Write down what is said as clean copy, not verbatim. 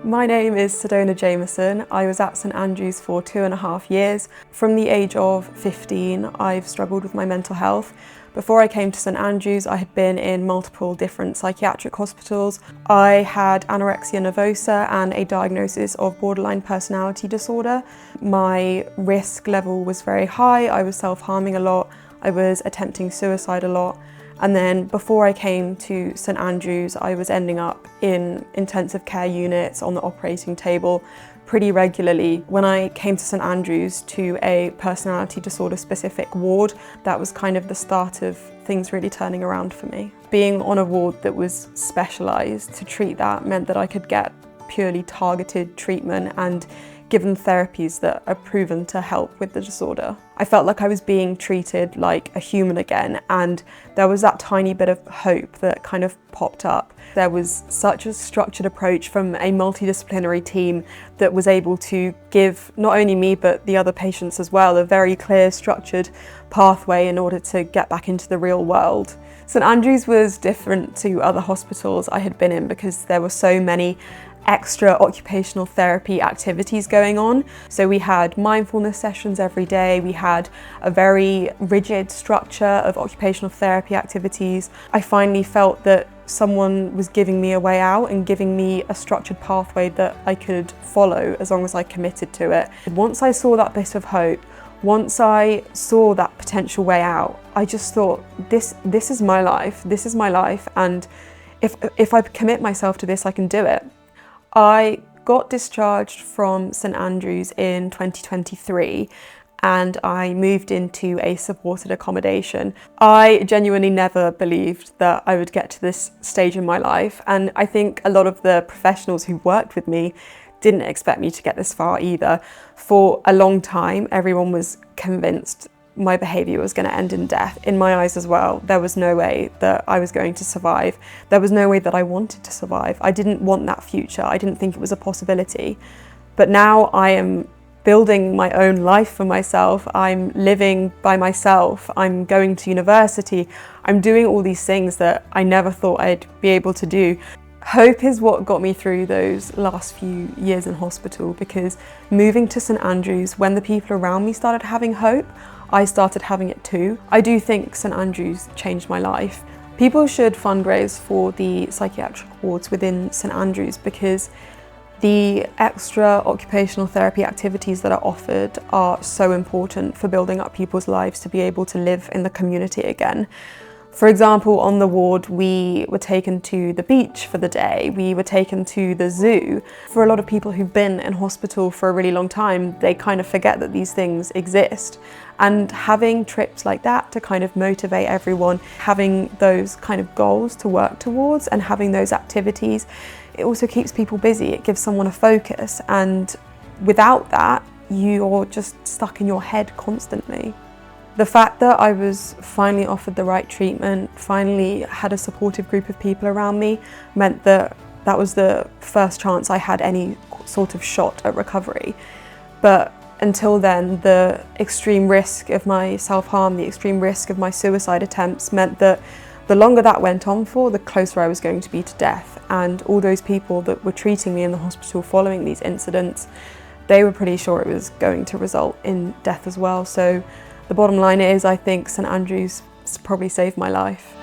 My name is Sedona Jameson. I was at St Andrews for 2.5 years. From the age of 15, I've struggled with my mental health. Before I came to St Andrews, I had been in multiple different psychiatric hospitals. I had anorexia nervosa and a diagnosis of borderline personality disorder. My risk level was very high. I was self-harming a lot. I was attempting suicide a lot. And then before I came to St Andrews, I was ending up in intensive care units on the operating table pretty regularly. When I came to St Andrews to a personality disorder specific ward, that was kind of the start of things really turning around for me. Being on a ward that was specialised to treat that meant that I could get purely targeted treatment and given therapies that are proven to help with the disorder. I felt like I was being treated like a human again, and there was that tiny bit of hope that kind of popped up. There was such a structured approach from a multidisciplinary team that was able to give not only me but the other patients as well a very clear structured pathway in order to get back into the real world. St Andrews was different to other hospitals I had been in because there were so many extra occupational therapy activities going on. So we had mindfulness sessions every day, we had a very rigid structure of occupational therapy activities. I finally felt that someone was giving me a way out and giving me a structured pathway that I could follow as long as I committed to it. Once I saw that bit of hope, once I saw that potential way out, I just thought, this is my life, and if I commit myself to this, I can do it. I got discharged from St Andrews in 2023 and I moved into a supported accommodation. I genuinely never believed that I would get to this stage in my life, and I think a lot of the professionals who worked with me didn't expect me to get this far either. For a long time, everyone was convinced my behaviour was going to end in death. In my eyes as well, there was no way that I was going to survive. There was no way that I wanted to survive. I didn't want that future. I didn't think it was a possibility. But now I am building my own life for myself. I'm living by myself. I'm going to university. I'm doing all these things that I never thought I'd be able to do. Hope is what got me through those last few years in hospital, because moving to St Andrews, when the people around me started having hope, I started having it too. I do think St Andrews changed my life. People should fundraise for the psychiatric wards within St Andrews because the extra occupational therapy activities that are offered are so important for building up people's lives to be able to live in the community again. For example, on the ward, we were taken to the beach for the day, we were taken to the zoo. For a lot of people who've been in hospital for a really long time, they kind of forget that these things exist. And having trips like that to kind of motivate everyone, having those kind of goals to work towards and having those activities, it also keeps people busy, it gives someone a focus, and without that, you're just stuck in your head constantly. The fact that I was finally offered the right treatment, finally had a supportive group of people around me, meant that that was the first chance I had any sort of shot at recovery. But until then, the extreme risk of my self-harm, the extreme risk of my suicide attempts meant that the longer that went on for, the closer I was going to be to death. And all those people that were treating me in the hospital following these incidents, they were pretty sure it was going to result in death as well. So the bottom line is, I think St Andrews probably saved my life.